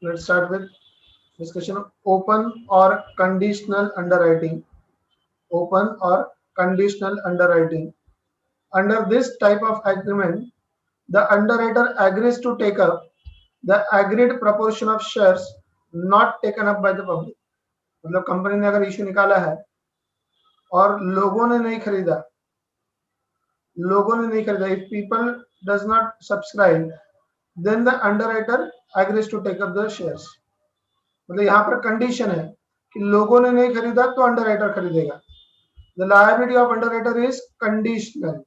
Let's start with discussion of open or conditional underwriting. Open or conditional underwriting. Under this type of agreement, the underwriter agrees to take up the agreed proportion of shares not taken up by the public. मतलब company ने अगर issue निकाला है और लोगों ने नहीं खरीदा, if people does not subscribe, then the underwriter agrees to take up the shares. मतलब यहाँ पर कंडीशन है कि लोगों ने नहीं खरीदा तो अंडरराइटर खरीदेगा. The liability of underwriter is conditional.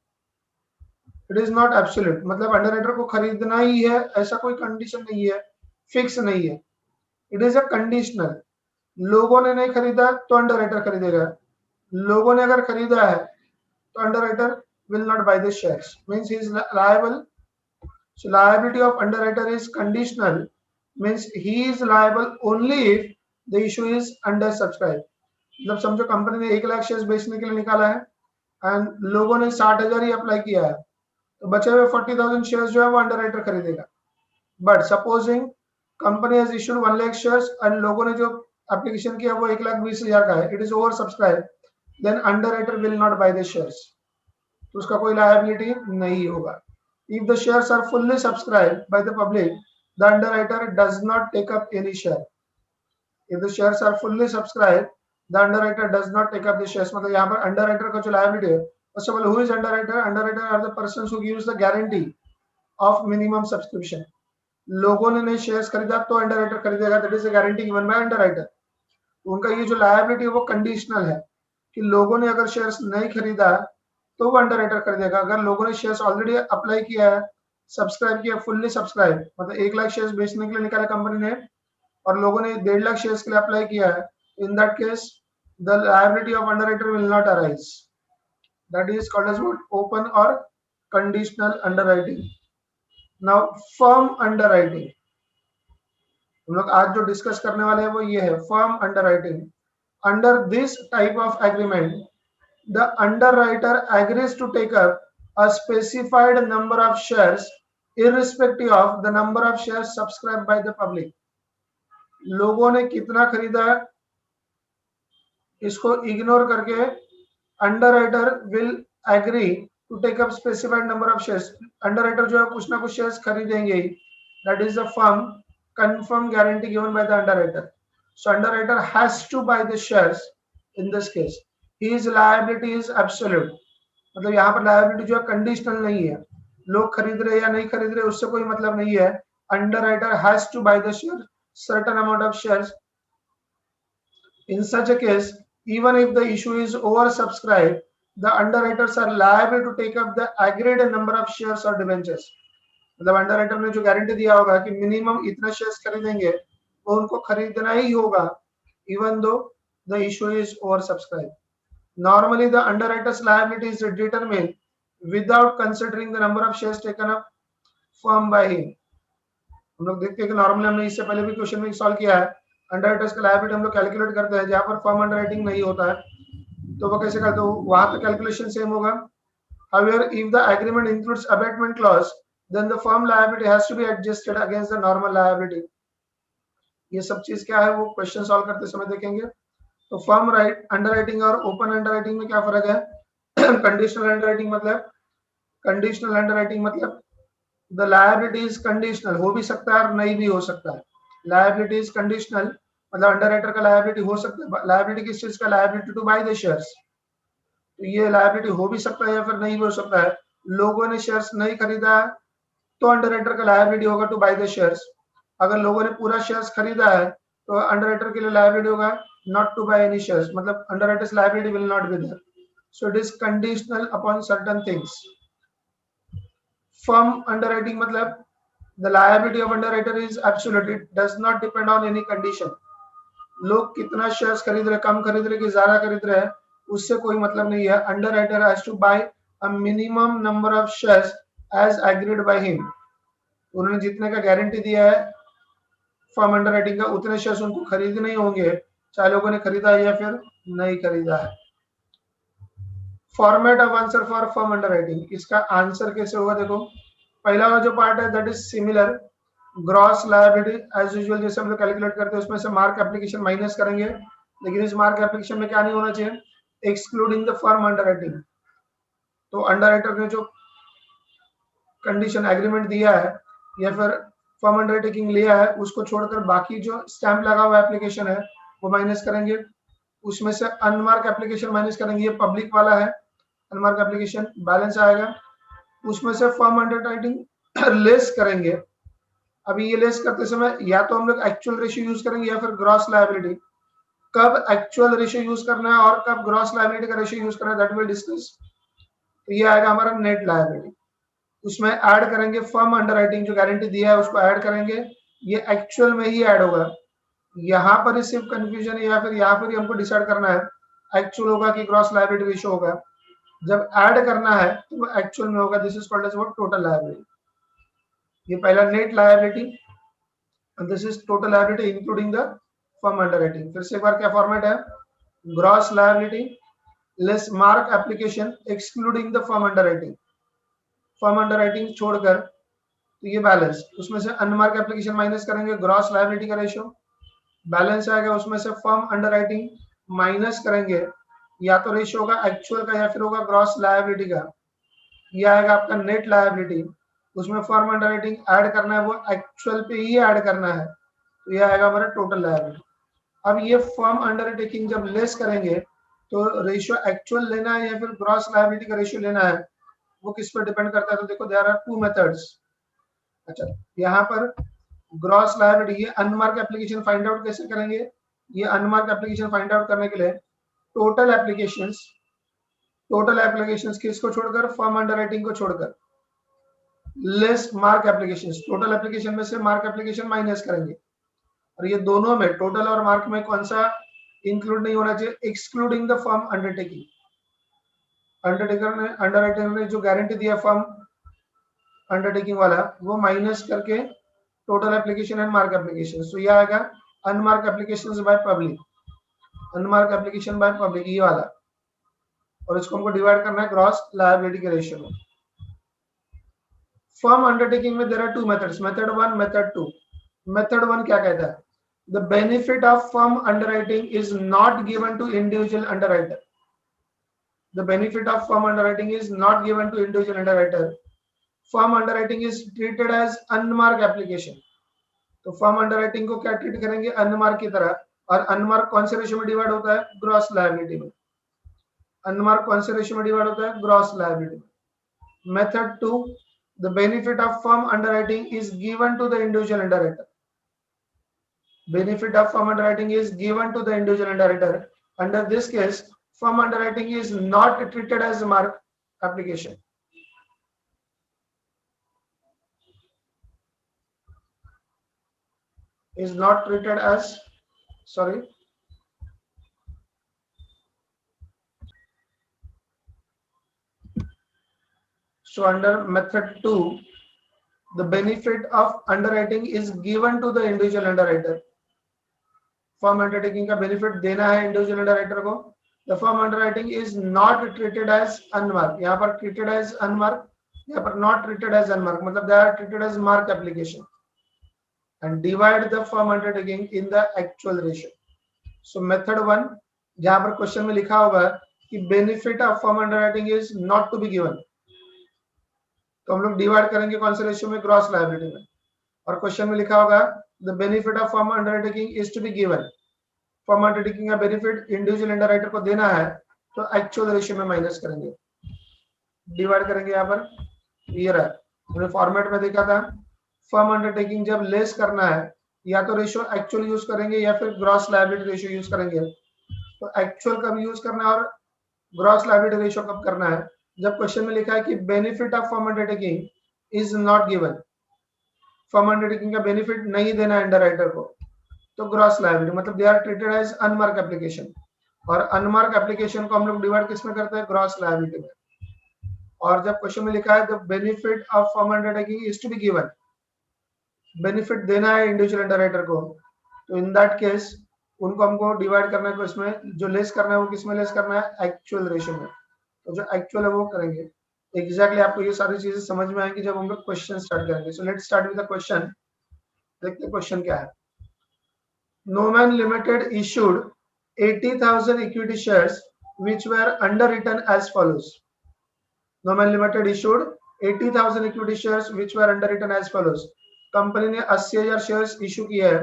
It is not absolute. मतलब अंडरराइटर को खरीदना ही है ऐसा कोई कंडीशन नहीं है, फिक्स नहीं है. It is a conditional. लोगों ने नहीं खरीदा तो अंडरराइटर खरीदेगा. लोगों ने अगर खरीदा है तो underwriter will not buy the shares. Means he is liable. So liability of underwriter is conditional. Means he is liable only if the issue is undersubscribed. मतलब समझो कंपनी ने 1 लाख शेयर्स बेचने के लिए निकाला है एंड लोगों ने 60,000 ही अप्लाई किया है, तो बचे हुए 40,000 शेयर्स जो है वो अंडरराइटर खरीदेगा. But supposing company has issued 1 lakh shares and लोगों ने जो एप्लीकेशन किया वो 1,20,000 का है, it is over subscribe, then underwriter will not buy the shares. तो उसका कोई लायबिलिटी नहीं होगा. If the shares are fully subscribed by the public, the underwriter does not take up any share. If the shares are fully subscribed, the underwriter does not take up the shares. मतलब यहाँ पर underwriter का जो liability है, first of all, who is underwriter? Underwriter are the persons who gives the guarantee of minimum subscription. लोगों ने नहीं shares खरीदा तो अंडरराइटर खरीदेगा, that is a guarantee given by underwriter. उनका ये जो लायबिलिटी है वो कंडीशनल है कि लोगों ने अगर शेयर्स नहीं खरीदा तो वो अंडरराइटर खरीदेगा. अगर लोगों ने शेयर्स ऑलरेडी अप्लाई किया है, सब्सक्राइब किया, फुल्ली सब्सक्राइब, मतलब 1 लाख शेयर्स बेचने के लिए निकाला कंपनी ने और लोगों ने 1.5 लाख शेयर्स के लिए अप्लाई किया है, in that case the liability of underwriter will not arise. That is called as what? Open और conditional underwriting. Now firm underwriting, हम लोग आज जो डिस्कस करने वाले हैं वो ये है, firm underwriting. Under this type of agreement the underwriter agrees to take up a specified number of shares irrespective of the number of shares subscribed by the public. लोगों ने कितना खरीदा इसको इग्नोर करके underwriter will agree to take up specified number of shares. Underwriter जो है कुछ ना कुछ शेयर्स खरीदेंगे ही. That is the firm confirm guarantee given by the underwriter. So underwriter has to buy the shares in this case. His liability is absolute. मतलब यहाँ पर liability जो है conditional नहीं है, लोग खरीद रहे या नहीं खरीद रहे उससे कोई मतलब नहीं है. Underwriter has to buy the share, certain amount of shares. In such a case, even if the issue is oversubscribed, the underwriters are liable to take up the agreed number of shares or debentures. मतलब underwriter ने जो guarantee दिया होगा कि minimum इतना shares खरीदेंगे वो उनको खरीदना ही होगा, even though the issue is over subscribe. Normally the underwriters liability is determined without considering the number of shares taken up firm by him. हम लोग देखते हैं कि नॉर्मली हमने इससे पहले भी क्वेश्चन में सॉल्व किया है, अंडरराइटर्स का लायबिलिटी हम लोग कैलकुलेट करते हैं जहां पर फर्म अंडरराइटिंग नहीं होता है तो वो कैसे करते हो, वहां पे कैलकुलेशन सेम होगा. However, if the agreement includes abatement clause, then the firm liability has to be adjusted against the normal liability. ये सब चीज क्या है वो क्वेश्चन सॉल्व करते समय देखेंगे. तो फर्म राइट अंडरराइटिंग और ओपन अंडरराइटिंग में क्या फर्क है? कंडीशनल अंडरराइटिंग मतलब द लायबिलिटी इज कंडीशनल, हो भी सकता है और नहीं भी हो सकता है. लायबिलिटी इज कंडीशनल मतलब अंडरराइटर का लायबिलिटी हो सकता है. लायबिलिटी किस चीज का? Liability to buy the shares. तो ये लायबिलिटी हो भी सकता है या फिर नहीं भी हो सकता है. लोगों ने शेयर्स नहीं खरीदा तो अंडरराइटर का लायबिलिटी होगा टू बाय द शेयर्स. अगर लोगों ने पूरा शेयर्स खरीदा है तो अंडरराइटर के लिए लायबिलिटी होगा not to buy any shares, मतलब underwriters liability will not be there. So it is conditional upon certain things. Firm underwriting मतलब the liability of underwriter is absolute, it does not depend on any condition. लोग कितना shares खरीद रहे, कम खरीद रहे कि ज्यादा खरीद रहे हैं उससे कोई मतलब नहीं है. Underwriter has to buy a minimum number of shares as agreed by him. उन्होंने जितने का गारंटी दिया है फर्म अंडरराइटिंग का उतने शेयर्स उनको खरीदने ही होंगे चाहे लोगों ने खरीदा है या फिर नहीं खरीदा है. Format of answer for firm underwriting, इसका आंसर कैसे होगा देखो. पहला वाला जो पार्ट है that is similar, gross liability as usual जैसे हम लोग कैलकुलेट करते हैं उसमें से मार्क एप्लीकेशन माइनस करेंगे, लेकिन इस मार्क एप्लीकेशन में क्या नहीं होना चाहिए, एक्सक्लूडिंग द फर्म अंडरराइटिंग। तो अंडरराइटर ने जो कंडीशन एग्रीमेंट दिया है या फिर फर्म अंडरटेकिंग लिया है उसको छोड़कर बाकी जो स्टैंप लगा हुआ एप्लीकेशन है वो माइनस करेंगे, उसमें से अनमार्क एप्लीकेशन माइनस करेंगे, ये पब्लिक वाला है अनमार्क एप्लीकेशन, बैलेंस आएगा, उसमें से फर्म अंडरराइटिंग लेस करेंगे। अभी ये लेस करते समय या तो हम लोग एक्चुअल रेशियो यूज करेंगे या फिर ग्रॉस लायबिलिटी। कब एक्चुअल रेशियो यूज करना है और कब ग्रॉस लायबिलिटी का रेशियो यूज करना है दैट विल डिस्कस। तो ये आएगा हमारा नेट लायबिलिटी, उसमें ऐड करेंगे फर्म अंडरराइटिंग जो गारंटी दिया है उसको ऐड करेंगे, ये एक्चुअल में ही ऐड होगा। यहाँ पर ही सिर्फ कंफ्यूजन है या फिर यहाँ पर ही हमको डिसाइड करना है एक्चुअल होगा कि ग्रॉस लायबिलिटी रेशियो होगा। जब ऐड करना है तो वो एक्चुअल में होगा, this is called as what, total liability. ये पहला net liability and this is total liability including the firm underwriting। फिर से एक बार क्या फॉर्मेट है, gross liability less mark application excluding the firm underwriting, firm underwriting छोड़कर, तो ये बैलेंस, उसमें से अनमार्क एप्लीकेशन माइनस करेंगे, ग्रॉस लायबिलिटी का रेशियो बैलेंस आएगा, उसमें से फर्म अंडरराइटिंग माइनस करेंगे, या तो रेशियो होगा एक्चुअल का या फिर होगा ग्रॉस लायबिलिटी का, ये आएगा आपका नेट लायबिलिटी, उसमें फर्म अंडरराइटिंग ऐड करना है वो एक्चुअल पे ही ऐड करना है, तो ये आएगा हमारा टोटल लायबिलिटी। अब ये फर्म अंडरटेकिंग जब लेस करेंगे तो रेशियो एक्चुअल लेना है या फिर ग्रॉस लायबिलिटी का रेशियो लेना है, वो किस पर डिपेंड करता है। तो देखो देयर आर टू मेथड्स। अच्छा, यहाँ पर ग्रॉस लायबिलिटी, ये अनमार्क एप्लीकेशन फाइंड आउट कैसे करेंगे, ये अनमार्क एप्लीकेशन फाइंड आउट करने के लिए टोटल एप्लीकेशंस किसको छोड़कर, फर्म अंडरराइटिंग को छोड़कर, less mark applications, total application में से मार्क एप्लीकेशन माइनस करेंगे, और ये दोनों में टोटल और मार्क में कौन सा इंक्लूड नहीं होना चाहिए, excluding the firm undertaking. Underwriter ने जो गारंटी दिया फर्म अंडरटेकिंग वाला वो माइनस करके total application and mark application, so ये आएगा unmark applications by public, unmark application by public ये वाला, और इसको हमको डिवाइड करना है ग्रॉस लायबिलिटी के रेशियो में। फर्म अंडरटेकिंग में there are two methods, method 1 method 2। Method 1 क्या कहता है, the benefit of firm underwriting is not given to individual underwriter, the benefit of firm underwriting is not given to individual underwriter, firm underwriting is treated as unmarked application। तो firm underwriting को क्या treat करेंगे, unmark की तरह, और unmark कौन से ratio में डिवाइड होता है, ग्रॉस लायबिलिटी में, अनमार्क कौन से रेशियो में डिवाइड होता है, ग्रॉस लायबिलिटी में। Method 2, the benefit of firm underwriting is given to the individual underwriter, benefit of firm underwriting is given to the individual underwriter, under this case firm underwriting is not treated as mark application, is not treated as, sorry, so under method 2 the benefit of underwriting is given to the individual underwriter, firm undertaking का benefit देना है individual underwriter को, the firm underwriting is not treated as unmark, यहाँ पर treated as unmark, यहाँ पर not treated as unmark, मतलब they are treated as mark application and divide the firm undertaking in the actual ratio. So method 1 जहां पर question में लिखा होगा कि benefit of firm underwriting is not to be given, तो हम लोग डिवाइड करेंगे कौन से रेशियो में, ग्रॉस लायबिलिटी में, और क्वेश्चन में लिखा होगा the benefit of firm undertaking is to be given, firm undertaking का बेनिफिट इंडिविजुअल अंडरराइटर को देना है, तो एक्चुअल रेशियो में माइनस करेंगे, डिवाइड करेंगे। यहाँ पर ये रहा, हमने फॉर्मेट में देखा था, फर्म अंडरटेकिंग जब लेस करना है या तो रेशियो एक्चुअल यूज करेंगे या फिर ग्रॉस लायबिलिटी रेशियो यूज करेंगे। तो एक्चुअल कब यूज करना है और ग्रॉस लायबिलिटी रेशियो कब करना है, जब क्वेश्चन में लिखा है कि benefit of firm undertaking is not given, firm undertaking का बेनिफिट नहीं देना अंडरराइटर को, तो ग्रॉस लायबिलिटी, मतलब they are treated as unmark application, और अनमार्क एप्लीकेशन को हम लोग डिवाइड किस में करते हैं, ग्रॉस लायबिलिटी में। और जब क्वेश्चन में लिखा है the benefit of firm undertaking is to be given, benefit देना है इंडिविजुअल अंडरराइटर को, तो इन दैट केस उनको हमको डिवाइड करना है, इसमें जो लेस करना है वो किस में लेस करना है, एक्चुअल रेशियो में, तो जो एक्चुअल है वो करेंगे। एग्जैक्टली आपको ये सारी चीजें समझ में आएंगी जब हम लोग क्वेश्चन स्टार्ट करेंगे। So let's start with the question. देखते क्वेश्चन क्या है। Noman Limited issued 80,000 equity shares which were underwritten as follows. Noman Limited issued 80,000 equity shares which were underwritten as follows. Company ने 80,000 शेयर्स इशू किए हैं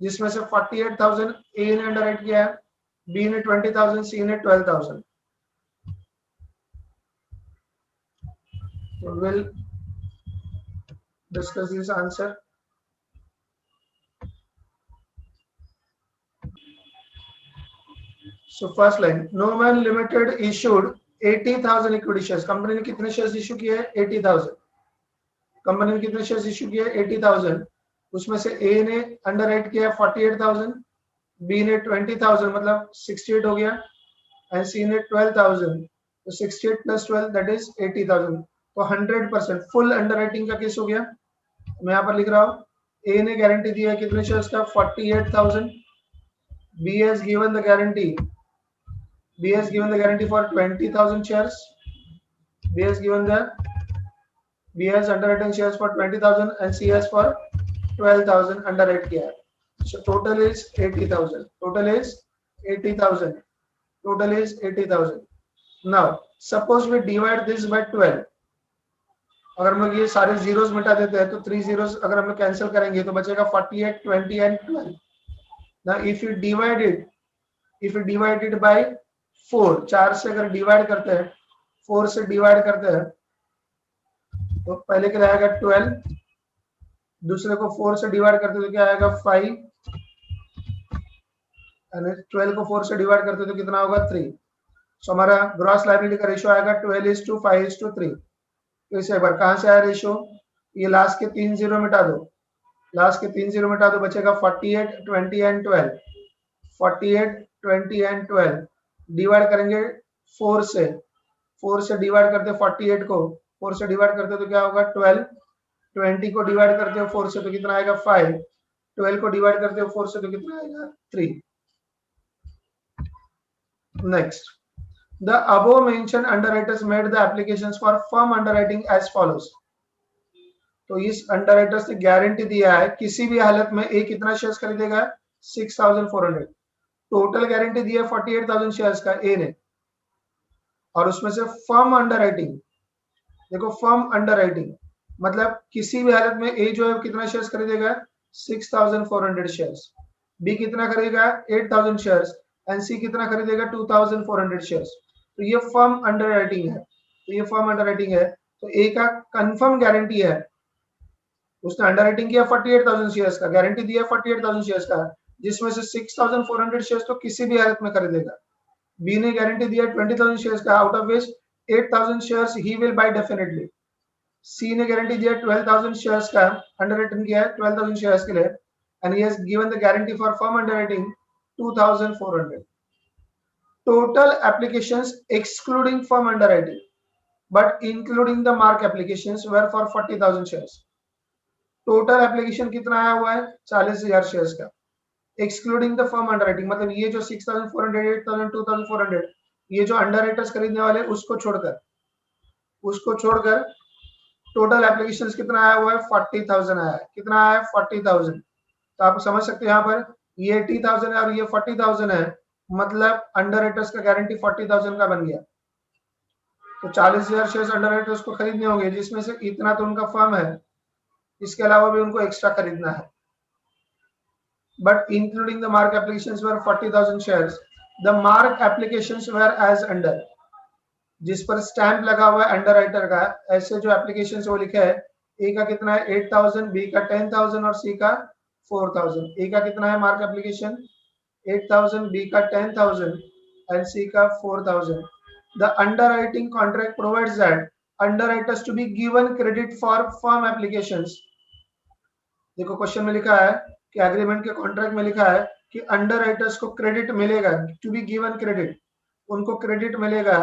जिसमें से 48,000 ए ने अंडरराइट किया है, बी ने 20,000, सी ने 12,000. So we'll discuss this answer. So first line, Noman Limited issued 80,000 equity shares. Company ने कितने शेयर्स इशू किए? 80,000. कंपनी ने कितने शेयर्स इशू किए? 80,000. उसमें से ए ने अंडरराइट किया 48,000, बी ने 20,000 मतलब 68 हो गया, एंड सी ने 12,000. तो 68 प्लस 12 दैट इज 80,000. तो 100% फुल अंडरराइटिंग का केस हो गया. मैं यहाँ पर लिख रहा हूँ, ए ने गारंटी दी है कितने शेयर्स का? 48,000. B has given the guarantee. B has given the guarantee for 20,000 shares. B has underwritten shares for 20,000 and C has for 12,000 underwrite किया. So total is 80,000. Total is 80,000. Now suppose we divide this by 12. अगर हम लोग ये सारे zeros मिटा देते हैं तो 3 जीरोस अगर हम लोग कैंसिल करेंगे तो बचेगा 48, 20 and 12. Now if you divide it by 4, 4 से अगर डिवाइड करते हैं, 4 से डिवाइड करते हैं तो पहले के लिए आएगा 12, दूसरे को 4 से डिवाइड करते तो क्या आएगा? 5, और 12 को 4 से डिवाइड करते तो कितना होगा? 3. सो हमारा ग्रॉस लायबिलिटी का रेशियो आएगा 12:5:3. तो इसे एक बार कहां से आया रेशियो? ये लास्ट के 3 जीरो मिटा दो, बचेगा 48, 20 एंड 12. 48, 20 एंड 12 डिवाइड करेंगे 4 से डिवाइड करते 48 को 4 से डिवाइड करते तो क्या होगा? 12. 20 को डिवाइड करते हो 4 से तो कितना आएगा? 5. 12 को डिवाइड करते हो 4 से तो कितना आएगा? 3. Next, the above mention underwriters made the applications for firm underwriting as follows. तो इस अंडरराइटर्स ने गारंटी दिया है किसी भी हालत में ए कितना शेयर्स खरीदेगा? 6,400. टोटल गारंटी दिया 48,000 शेयर्स का ए ने, और उसमें से फर्म अंडरराइटिंग, देखो फर्म अंडरराइटिंग मतलब किसी भी हालत में ए जो है कितना शेयर्स खरीदेगा? 6,400 शेयर्स. बी कितना खरीदेगा? 8,000 शेयर्स, एंड सी कितना खरीदेगा? 2,400 शेयर्स. तो ये फर्म अंडरराइटिंग है. तो ए का कंफर्म गारंटी है, उसने अंडरराइटिंग किया 48,000 शेयर्स का, गारंटी दिया 48,000 शेयर्स का, जिसमें से 6,400 शेयर्स तो किसी भी हालत में खरीदेगा. बी ने गारंटी दिया 20,000 शेयर्स का, आउट ऑफ विच 8,000 शेयर्स ही विल बाय डेफिनेटली. सी ने गारंटी दिया 12,000 शेयर्स का, अंडरराइटिंग किया है 12,000 शेयर्स के लिए, and he has given the guarantee for firm underwriting 2,400. Total applications excluding firm underwriting but including the mark applications were for 40,000 shares. Total application कितना आया हुआ है? 40,000 शेयर्स का, एक्सक्लूडिंग द फर्म अंडरराइटिंग मतलब ये जो 6,400, 8,000, 2,400 ये जो अंडरराइटर्स खरीदने वाले उसको छोड़कर टोटल एप्लीकेशंस कितना आया हुआ है? 40,000 आया है. कितना आया है? 40,000. तो आप समझ सकते हैं यहाँ पर ये 80,000 है और ये 40,000 है, मतलब अंडरराइटर्स का गारंटी 40,000 का बन गया. तो 40,000 शेयर्स अंडरराइटर्स को खरीदने होंगे, जिसमें से इतना तो उनका फर्म है, इसके अलावा भी उनको एक्स्ट्रा खरीदना है. But including the mark applications were 40,000 shares. The mark applications were as under. जिस पर स्टैंप लगा हुआ है अंडरराइटर का, ऐसे जो एप्लीकेशन वो लिखा है, ए का कितना है? 8,000, बी का 10,000 और सी का 4,000. ए का कितना है मार्क एप्लीकेशन? 8,000, बी का 10,000 एंड सी का 4,000. The underwriting contract provides that underwriters to be given credit for firm applications. देखो क्वेश्चन में लिखा है कि एग्रीमेंट के कॉन्ट्रैक्ट में लिखा है कि अंडरराइटर्स को क्रेडिट मिलेगा, टू बी गिवन क्रेडिट, उनको क्रेडिट मिलेगा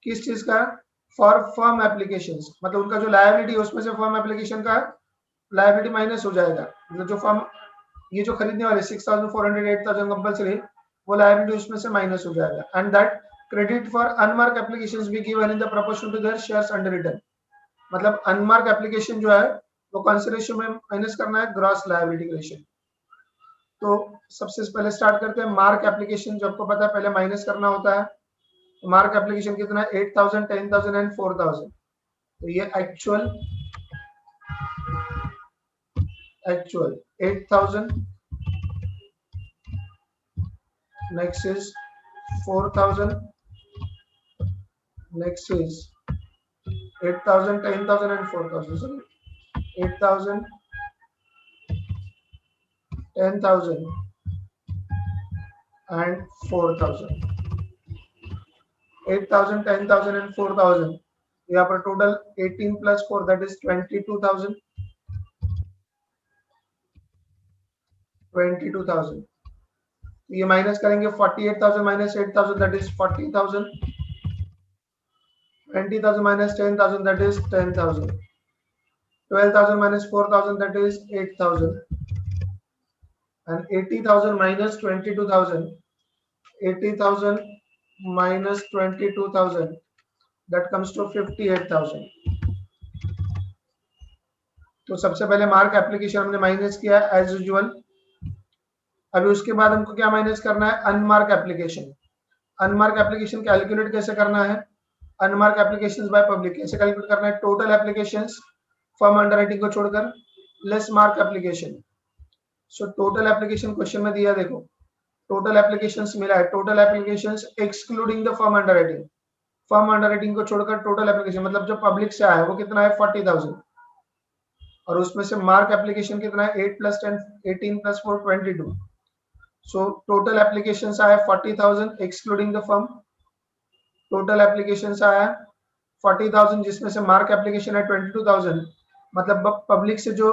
किस चीज का? For firm applications. मतलब उनका जो लायबिलिटी है उसमें से फर्म एप्लीकेशन का लायबिलिटी माइनस हो जाएगा. मतलब जो फर्म ये जो खरीदने वाले 6,400, 8,000 कंपल्सरी, वो लायबिलिटी उसमें से माइनस हो जाएगा. And that credit for unmark applications be given in the proportion to their shares underwritten. मतलब अनमार्क एप्लीकेशन जो है तो कौन से रेशियो में माइनस करना है? Gross liability ratio. तो सबसे पहले स्टार्ट करते हैं मार्क एप्लीकेशन, जो आपको पता है पहले माइनस करना होता है। तो मार्क एप्लीकेशन कितना है? 8000, 10000 एंड 4000। तो ये actual 8000, next is 4000, next is 8000, 10000 and 4000. So 8000, 10000 and 4000. 8000, 10000 and 4000. यहाँ पर टोटल 18 plus 4 that is 22,000. 22,000. ये माइनस करेंगे 48,000 minus 8,000 that is 40,000. 20,000 minus 10,000 that is 10,000. 12,000 minus 4,000 that is 8,000. And 80,000 minus 22,000. 80,000 minus 22,000 that comes to 58,000. तो सबसे पहले मार्क एप्लीकेशन हमने minus किया as usual. अभी उसके बाद हमको क्या माइनस करना है? Unmark application. Unmark application calculate कैसे करना है? अनमार्क एप्लीकेशंस बाय पब्लिक कैसे कैलकुलेट करना है? टोटल एप्लीकेशंस फर्म अंडरराइटिंग को छोड़कर less mark application. So total application question में दिया, देखो टोटल एप्लीकेशंस मिला है। Total applications excluding the firm underwriting. Firm underwriting को छोड़कर टोटल एप्लीकेशन मतलब जो पब्लिक से आया है वो कितना है? 40,000। और उसमें से मार्क एप्लीकेशन कितना है? 8 plus 10, 18 plus 4, 22. So total applications आया 40,000 excluding the firm. Total applications आया 40,000 जिसमें से मार्क एप्लीकेशन है 22,000। मतलब पब्लिक से जो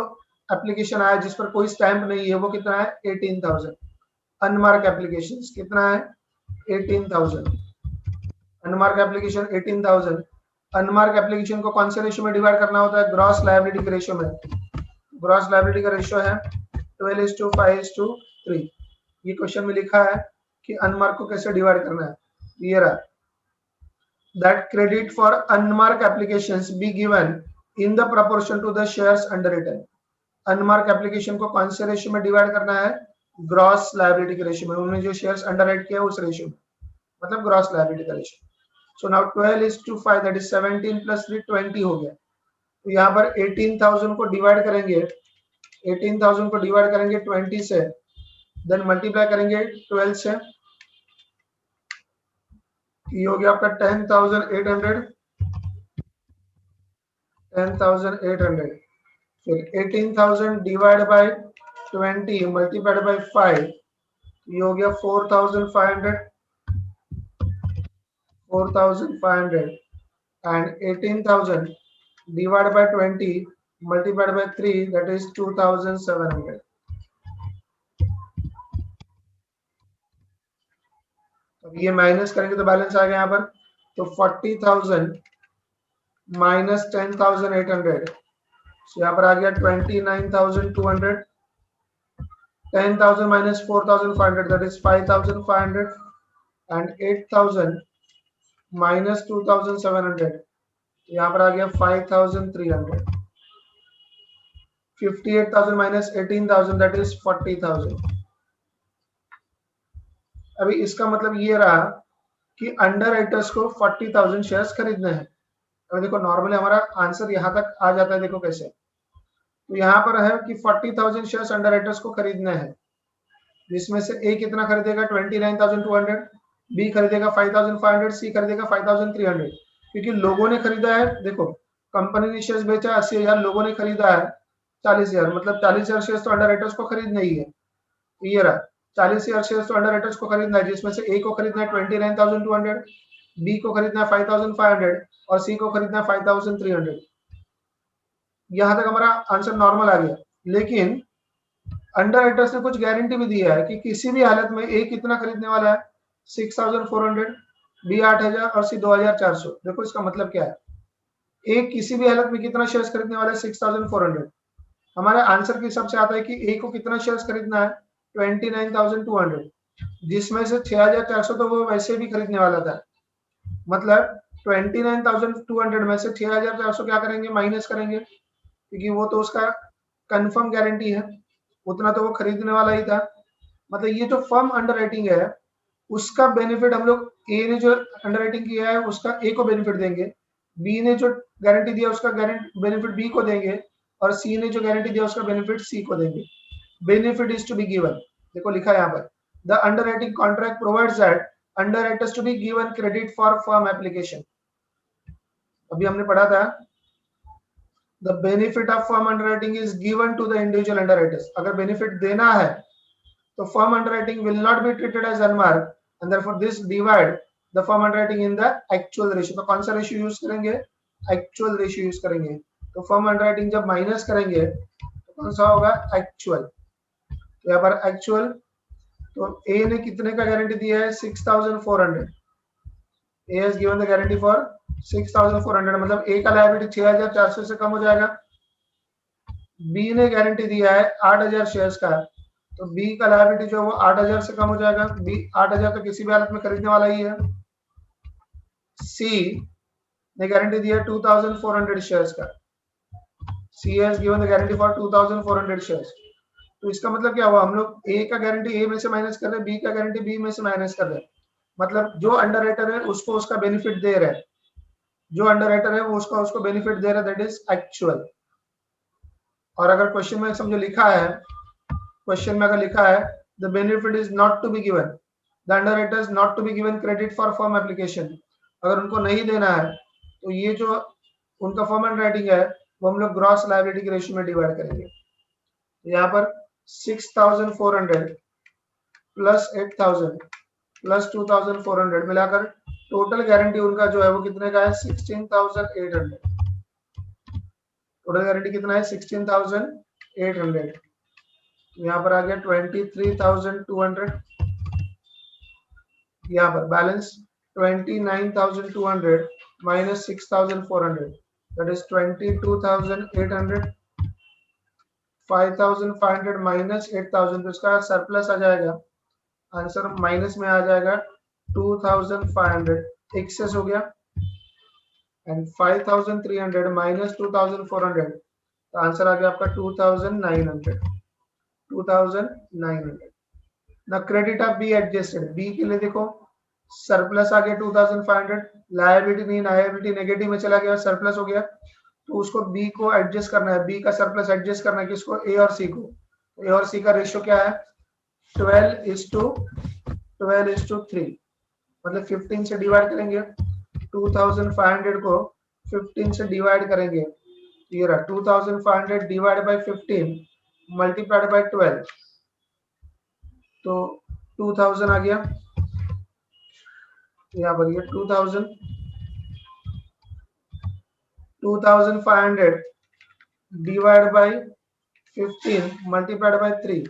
एप्लीकेशन आया जिस पर कोई स्टैंप नहीं है वो कितना है? 18,000। अनमार्क एप्लीकेशंस कितना है? 18,000। Unmark application 18,000। अनमार्क एप्लीकेशन को कौन से रेशियो में डिवाइड करना होता है? ग्रॉस लायबिलिटी के रेशियो में। ग्रॉस लायबिलिटी का रेशियो है 12:5:3। ये क्वेश्चन में लिखा है कि अनमार्क को कैसे डिवाइड करना है। ये रहा, that credit for unmark applications be given in the proportion to the shares underwritten. Unmark application को कौन से रेशियो में डिवाइड करना है? ग्रॉस लायबिलिटी के रेशियो में। उन्होंने जो शेयर्स अंडरराइट किया उस रेशियो में, मतलब ग्रॉस लायबिलिटी का ratio. So now 12:5 that is 17 plus 3 20 हो गया। तो यहाँ पर 18,000 को डिवाइड करेंगे, 18,000 को डिवाइड करेंगे 20 से, देन मल्टीप्लाई करेंगे 12 से, ये हो गया आपका 10,800। 10,800 फिर 18,000 डिवाइड बाय 20 मल्टीप्लाइड बाय 5, ये हो गया 4,500। 4,500 and 18,000 divided by 20 multiplied by 3 that is 2,700. अब ये माइनस करेंगे तो बैलेंस आ गया यहाँ पर। तो 40,000 माइनस 10,800, यहाँ पर आ गया 29,200। 10,000 minus 4,500 that is 5,500 and 8,000 minus 2,700, यहाँ पर आ गया 5,300। 58,000 माइनस 18,000 दैट इज 40,000। अभी इसका मतलब ये रहा कि अंडर राइटर्स को 40,000 शेयर्स खरीदने हैं। अभी देखो नॉर्मली हमारा आंसर यहाँ तक आ जाता है, देखो कैसे। तो यहाँ पर है कि 40,000 शेयर्स अंडर राइटर्स को खरीदने हैं, जिसमें से ए कितना खरीदेगा? 29,200, बी खरीदेगा 5,500, सी खरीदेगा 5,300। क्योंकि लोगों ने खरीदा है, देखो कंपनी ने शेयर्स बेचा 80,000, लोगों ने खरीदा है 40,000, मतलब 40,000 शेयर्स तो अंडर राइटर्स को खरीदना ही है। ये रहा 40,000 शेयर्स तो अंडर राइटर्स को खरीदना है, जिसमें से ए को खरीदना है 29,200, बी को खरीदना है 5,500 और सी को खरीदना है 5,300। यहाँ तक हमारा आंसर नॉर्मल आ गया। लेकिन अंडर राइटर्स ने कुछ गारंटी भी दिया है कि किसी भी हालत में ए कितना खरीदने वाला है? 6,400, बी 8,000 और सी 2,400। देखो इसका मतलब क्या है, ए किसी भी हालत में कितना शेयर्स खरीदने वाला है? 6,400। हमारे आंसर के हिसाब से आता है कि ए को कितना शेयर्स खरीदना है? 29,200, जिसमें से 6,400 तो वो वैसे भी खरीदने वाला था। मतलब 29,200 में से 6,400 क्या करेंगे? माइनस करेंगे। क्योंकि वो तो उसका कंफर्म गारंटी है, उतना तो वो खरीदने वाला ही था। मतलब ये जो फर्म अंडर राइटिंग है उसका बेनिफिट हम लोग ए ने जो अंडर राइटिंग किया है उसका ए को बेनिफिट देंगे, बी ने जो गारंटी दिया उसका बेनिफिट बी को देंगे, और सी ने जो गारंटी दिया उसका बेनिफिट सी को देंगे। Benefit is to be given, देखो लिखा है यहाँ पर, the underwriting contract provides that underwriters to be given credit for firm application. अभी हमने पढ़ा था the benefit of firm underwriting is given to the individual underwriters। अगर बेनिफिट देना है तो firm underwriting will not be treated as unmarked and therefore this divide the firm underwriting in the actual ratio। तो कौन सा ratio use करेंगे? Actual ratio use करेंगे। तो firm underwriting जब माइनस करेंगे तो कौन सा होगा? एक्चुअल। तो यहाँ पर एक्चुअल, तो ए ने कितने का गारंटी दिया है? 6400। A has given the guarantee for 6400, मतलब ए का लायबिलिटी 6400 से कम हो जाएगा। बी ने गारंटी दिया है 8000 शेयर्स का, तो बी का लायबिलिटी जो है वो 8000 से कम हो जाएगा। बी 8000 तो किसी भी हालत में खरीदने वाला ही है। सी ने गारंटी दिया 2400 शेयर्स का। C has given the guarantee for 2400 shares. तो इसका मतलब क्या हुआ? हम लोग ए का गारंटी ए में से माइनस कर रहे हैं, बी का गारंटी बी में से माइनस कर रहे हैं। मतलब जो अंडर राइटर है उसको उसका बेनिफिट दे रहे हैं, जो अंडर राइटर है वो उसको बेनिफिट दे रहा है, दैट इज एक्चुअल। और अगर क्वेश्चन में समझो लिखा है, क्वेश्चन में अगर लिखा है the benefit is not to be given, the underwriter is not to be given credit for firm application, अगर उनको नहीं देना है तो ये जो उनका फर्म अंडर राइटिंग है वो हम लोग ग्रॉस लायबिलिटी के रेशियो में डिवाइड करेंगे। यहाँ पर 6400 प्लस 8000 प्लस 2400 मिलाकर टोटल गारंटी उनका जो है वो कितने का है? 16800। टोटल गारंटी कितना है? 16800। यहाँ पर आ गया 23200। यहाँ पर balance 29200 minus 6400, that is 22800। 5500 minus 8000, तो इसका सरप्लस आ जाएगा, आंसर माइनस में आ जाएगा 2500, एक्सेस हो गया। एंड 5300 माइनस 2400, तो आंसर आ गया आपका 2900। ना credit of B adjusted, B के लिए देखो सरप्लस आ गया 2500, लायबिलिटी नहीं, लायबिलिटी नेगेटिव में चला गया, सरप्लस हो गया, तो उसको बी को एडजस्ट करना है, बी का सरप्लस एडजस्ट करना है किसको? ए और सी को। ए और सी का रेशियो क्या है? 12:3, मतलब 15 से डिवाइड करेंगे, 2500 को 15 से डिवाइड करेंगे, ये रहा 2500 डिवाइड बाय 15 मल्टीप्लाइड बाय 12, तो 2000 आ गया। यहाँ पर ये 2500 डिवाइड बाय 15 मल्टीप्लाइड बाय 3,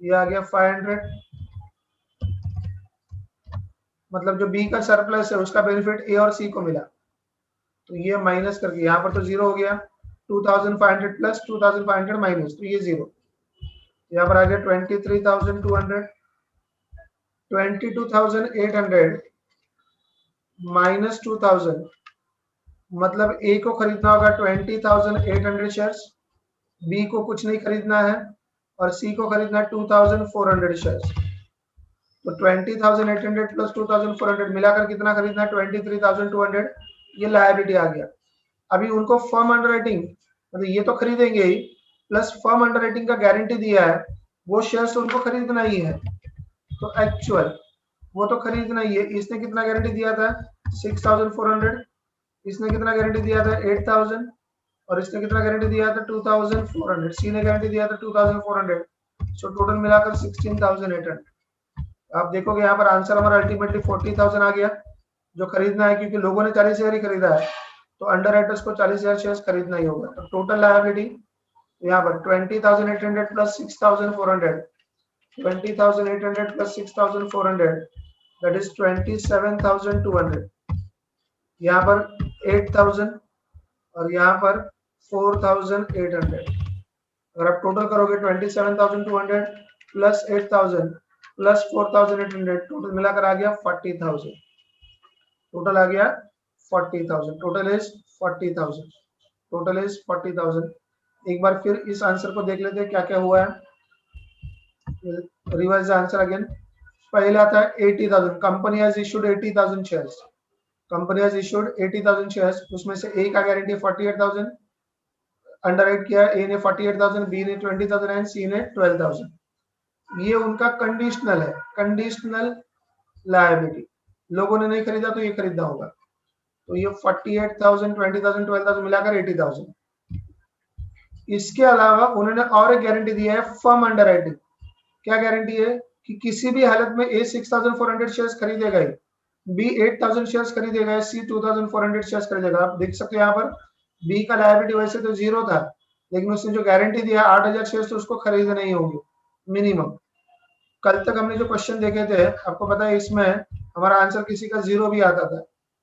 ये आ गया 500। मतलब जो बी का सरप्लस है उसका बेनिफिट ए और सी को मिला, तो ये माइनस करके यहाँ पर तो जीरो हो गया, 2500 प्लस 2500 माइनस, तो ये जीरो। यहाँ पर आ गया 23200, 22800 माइनस 2000, मतलब ए को खरीदना होगा 20800 शेयर्स, बी को कुछ नहीं खरीदना है, और सी को खरीदना है 2400 शेयर्स। तो 20800 प्लस 2400 मिलाकर कितना खरीदना है? 23200, ये लायबिलिटी आ गया। अभी उनको फर्म अंडरराइटिंग, मतलब ये तो खरीदेंगे ही, प्लस फर्म अंडरराइटिंग का गारंटी दिया है, वो शेयर्स उनको खरीदना ही है, तो एक्चुअल वो तो खरीदना ही है। इसने कितना गारंटी दिया था? 6400, इसने कितना गारंटी दिया था? 8000, और इसने कितना गारंटी दिया था? 2400। सी ने गारंटी दिया था 2400, सो टोटल मिलाकर 16800। आप देखोगे यहाँ पर आंसर हमारा अल्टीमेटली 40000 आ गया, जो खरीदना है, क्योंकि लोगों ने 40000 ही खरीदा है, तो अंडर राइटर्स को 40000 शेयर्स खरीदना ही होगा। तो टोटल लायबिलिटी यहाँ पर 20800 प्लस 6400, 20800 प्लस 6400, दैट इज 27200। यहाँ पर 8000 और यहाँ पर 4800। अगर आप टोटल करोगे 27200 प्लस 8000 प्लस 4800, टोटल मिलाकर आ गया 40000। टोटल आ गया 40000, टोटल इज 40000, टोटल इज 40000। एक बार फिर इस आंसर को देख लेते हैं क्या क्या हुआ है। Revise the answer again. पहला था 80,000, company has issued 80,000 shares, company has issued 80,000 shares, उसमें से ए का गारंटी 48,000, अंडरराइट किया, ए ने 48,000, बी ने 20,000 एंड सी ने 12,000। ये उनका कंडीशनल है, कंडीशनल लायबिलिटी। लोगों ने नहीं खरीदा तो ये खरीदना होगा, तो ये 48,000, 20,000, 12,000 मिलाकर 80,000। इसके अलावा उन्होंने और एक गारंटी दिया है फर्म अंडरराइटिंग। क्या गारंटी है कि किसी भी हालत में ए 6,400 शेयर्स खरीदेगा, बी 8,000 शेयर्स खरीदेगा, सी 2,400 शेयर्स खरीदेगा। आप देख सकते हो यहाँ पर बी का लायबिलिटी वैसे तो 0 था, लेकिन उसने जो गारंटी दिया 8,000 शेयर्स तो उसको खरीदने ही होंगे मिनिमम। कल तक हमने जो क्वेश्चन देखे थे आपको पता है, इसमें हमारा आंसर किसी का 0 भी आता था,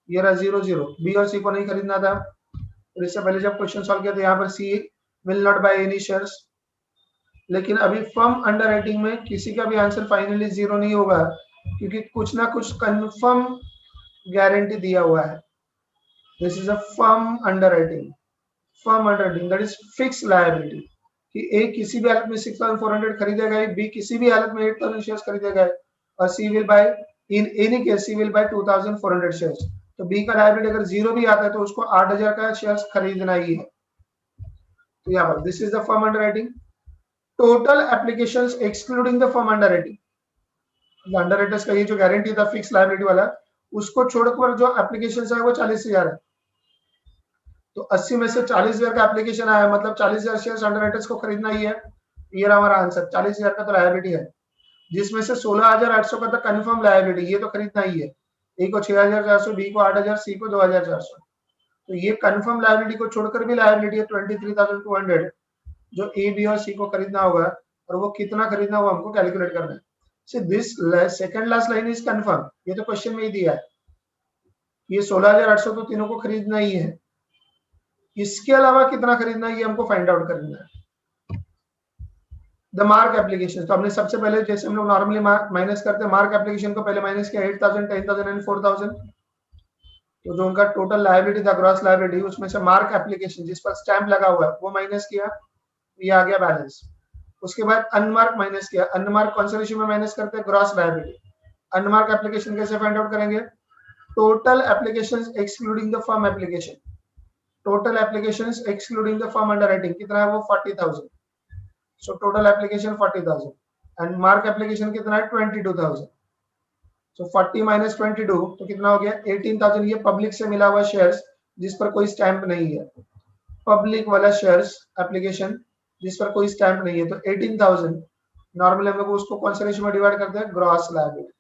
ये रहा 0 0, बी और सी को नहीं खरीदना था। और इससे पहले जब क्वेश्चन सॉल्व किया तो यहाँ पर C will not buy any shares. लेकिन अभी फर्म अंडरराइटिंग में किसी का भी आंसर फाइनली 0 नहीं होगा, क्योंकि कुछ ना कुछ कंफर्म गारंटी दिया हुआ है। This is a firm underwriting, firm underwriting that is fix liability कि ए किसी भी हालत में 6,400 खरीदेगा, बी किसी भी हालत में 8,000 शेयर्स खरीदेगा, और C will buy in any case C will buy 2,400 shares. तो बी का लायबिलिटी अगर 0 भी आता है तो उसको 8,000 का शेयर्स खरीदना ही है। तो यहाँ पर this is the firm underwriting. Total applications excluding the firm underwriting, underwriters का ये जो गारंटी था फिक्स लायबिलिटी वाला, उसको छोड़कर जो एप्लीकेशंस है वो 40,000 है। तो 80 में से 40,000 का एप्लीकेशन आया, मतलब 40,000 शेयर्स अंडरराइटर्स को खरीदना ही है। ये रहा हमारा आंसर, 40,000 का तो लायबिलिटी है, जिसमें से 16,800 का तो कंफर्म लायबिलिटी, ये तो खरीदना ही है। ए को 6,400, बी को 8,000, सी को 2,400। तो ये कंफर्म लायबिलिटी को छोड़कर भी लायबिलिटी है 23,200, जो ए बी और सी को खरीदना होगा, और वो कितना खरीदना होगा हमको कैलकुलेट करना है। So this second last line is confirm, ये तो क्वेश्चन में ही दिया है, ये 16,800 तो तीनों को खरीदना ही है। इसके अलावा कितना खरीदना है ये हमको फाइंड आउट करना है। द मार्क एप्लीकेशन, तो हमने सबसे पहले जैसे हम लोग नॉर्मली माइनस करते हैं, मार्क एप्लीकेशन को पहले माइनस किया 8,000, 10,000 एंड 4,000। तो जो उनका टोटल लायबिलिटी था ग्रॉस लायबिलिटी, उसमें से मार्क एप्लीकेशन जिस पर स्टैंप लगा हुआ है वो माइनस किया, ये आ गया बैलेंस। उसके बाद अनमार्क माइनस किया, अनमार्क कौन से रेशियो में माइनस करते हैं, ग्रॉस लायबिलिटी। अनमार्क एप्लीकेशन कैसे फाइंड आउट करेंगे, total applications excluding the firm application, total applications excluding the firm underwriting कितना है वो 40,000। So total application 40,000 and mark application कितना है 22,000। सो 40 माइनस 22 तो कितना हो गया 18,000। ये पब्लिक से मिला हुआ शेयर्स जिस पर कोई स्टैंप नहीं है, पब्लिक वाला शेयर्स एप्लीकेशन जिस पर कोई स्टैंप नहीं है, तो 18,000 नॉर्मली हम लोग उसको कौन से रेशियो में डिवाइड करते हैं, ग्रॉस लायबिलिटी।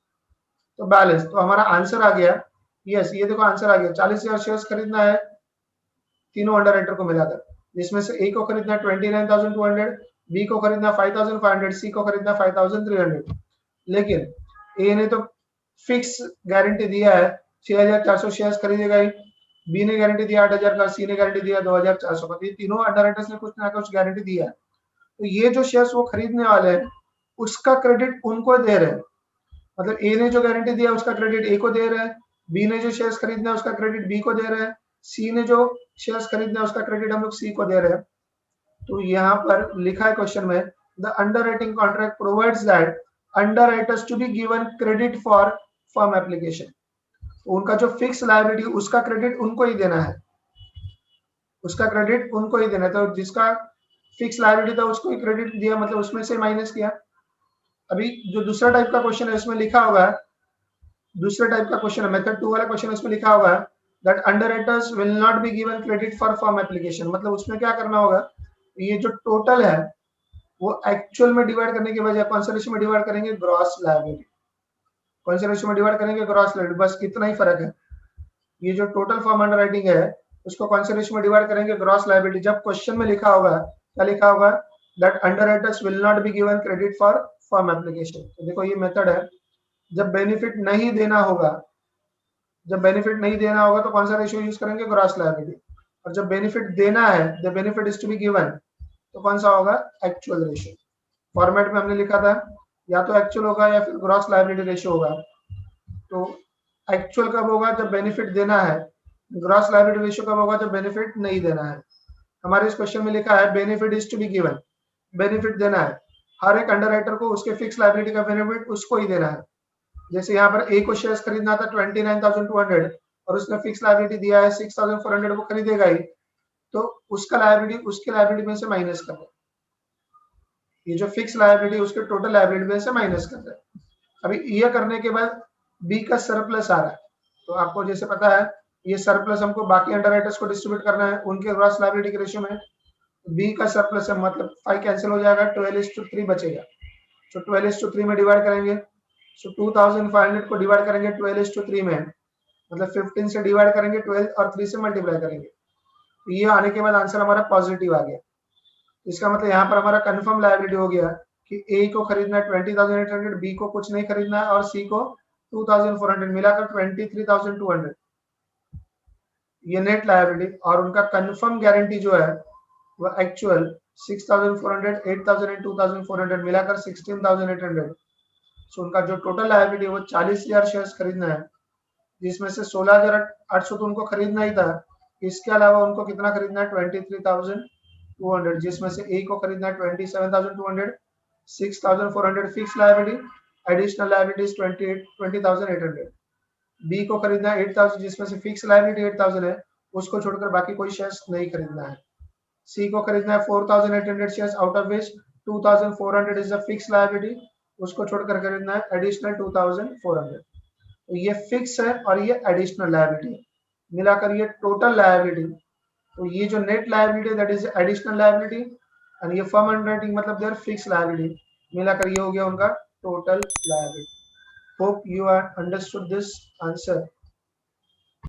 तो बैलेंस, तो हमारा आंसर आ गया, यस ये देखो आंसर आ गया, 40,000 शेयर्स खरीदना है तीनों अंडरराइटर को मिलाकर, जिसमें से ए को खरीदना 29,200, बी को खरीदना 5,500, सी को खरीदना 5,300। लेकिन ए ने तो फिक्स गारंटी दिया है 6,400 शेयर्स खरीदेगा, बी ने गारंटी दिया 8,000 का, सी ने गारंटी दिया 2,400 का। ये तीनों अंडरराइटर्स ने कुछ ना कुछ गारंटी दिया है। तो ये जो शेयर्स वो खरीदने वाले हैं उसका क्रेडिट उनको दे रहे हैं, मतलब ए ने जो गारंटी दिया उसका क्रेडिट ए को दे रहे हैं, बी ने जो शेयर्स खरीदना है उसका क्रेडिट बी को दे रहे हैं, सी ने जो शेयर्स खरीदना है उसका क्रेडिट हम लोग सी को दे रहे हैं। तो यहाँ पर लिखा है क्वेश्चन में, the underwriting contract provides that underwriters to be given credit for firm application. उनका जो फिक्स लायबिलिटी उसका क्रेडिट उनको ही देना है, उसका क्रेडिट उनको ही देना है। तो जिसका फिक्स लायबिलिटी था उसको ही क्रेडिट दिया, मतलब उसमें से माइनस किया। अभी जो दूसरा टाइप का क्वेश्चन है इसमें लिखा होगा, दूसरे टाइप का क्वेश्चन है, मेथड 2 वाला क्वेश्चन, इसमें लिखा होगा that underwriters will not B given credit for firm application. मतलब उसमें क्या करना होगा, ये जो टोटल है वो एक्चुअल में डिवाइड करने के बजाय कौन से रेशियो में डिवाइड करेंगे, ग्रॉस लायबिलिटी, कौन से रेशियो में डिवाइड करेंगे, ग्रॉस लायबिलिटी। बस इतना ही फर्क है, ये जो टोटल फर्म अंडरराइटिंग है उसको कौन से रेशियो में डिवाइड करेंगे, ग्रॉस लायबिलिटी। जब क्वेश्चन में लिखा होगा, क्या लिखा होगा, that underwriters will not B given credit for firm application. तो देखो ये मेथड है, जब बेनिफिट नहीं देना होगा, जब बेनिफिट नहीं देना होगा तो कौन सा रेशियो यूज करेंगे, ग्रॉस लायबिलिटी। और जब बेनिफिट देना है, the benefit is to be given, तो कौन सा होगा, एक्चुअल रेशियो। फॉर्मेट में हमने लिखा था या तो एक्चुअल होगा या फिर ग्रॉस लायबिलिटी रेशियो होगा। तो एक्चुअल कब होगा, जब बेनिफिट देना है, ग्रॉस लायबिलिटी रेशियो कब होगा, जब बेनिफिट नहीं देना है। हमारे इस क्वेश्चन में लिखा है benefit is to be given, benefit देना है हर एक अंडरराइटर को, उसके फिक्स लायबिलिटी का बेनिफिट उसको ही देना है। जैसे यहाँ पर ए को शेयर्स खरीदना था 29,200 और उसने फिक्स लायबिलिटी दिया है 6,400, वो खरीदेगा ही, तो उसका लायबिलिटी उसके लायबिलिटी में से माइनस कर दे, ये जो फिक्स लायबिलिटी उसके टोटल लायबिलिटी में से माइनस कर दे। अभी ये करने के बाद बी का सरप्लस आ रहा है, तो आपको जैसे पता है ये सरप्लस हमको बाकी अंडरराइटर्स को डिस्ट्रीब्यूट करना है उनके ग्रॉस लायबिलिटी के रेशियो में। बी का सरप्लस है मतलब 5 कैंसिल हो जाएगा, 12:3 बचेगा, तो 12:3 में डिवाइड करेंगे, सो 2500 को डिवाइड करेंगे 12:3 में, मतलब 15 से डिवाइड करेंगे, 12 और 3 से मल्टीप्लाई करेंगे, तो ये आने के बाद आंसर हमारा पॉजिटिव आ गया। इसका मतलब यहाँ पर हमारा कंफर्म लायबिलिटी हो गया कि ए को खरीदना है 20,800, बी को कुछ नहीं खरीदना है और सी को 2,400, मिलाकर 23,200 ये नेट लायबिलिटी। और उनका कंफर्म गारंटी जो है वो एक्चुअल 6,400, 8,000 एंड 2,400 मिलाकर 16,800। सो उनका जो टोटल लायबिलिटी है वो 40,000 शेयर्स खरीदना है, जिसमें से 16,800 तो उनको खरीदना ही था, इसके अलावा उनको कितना खरीदना है 23,200, जिसमें से ए को खरीदना है 27,200, 6,400 fix liability, additional liabilities 20,800। B को खरीदना है 8,000, जिसमें से फिक्स लायबिलिटी 8,000 है, उसको छोड़कर बाकी कोई शेयर्स नहीं खरीदना है। सी को खरीदना है 4,800 shares, out of which 2,400 is the fix liability, उसको छोड़कर खरीदना है एडिशनल 2,400। तो ये फिक्स है और ये एडिशनल लायबिलिटी, मिलाकर ये टोटल लायबिलिटी। तो ये जो net liability that is additional liability and ये फर्म अंडरराइटिंग मतलब देयर फिक्स लायबिलिटी, मिलाकर ये हो गया उनका total liability. Hope you are understood this answer.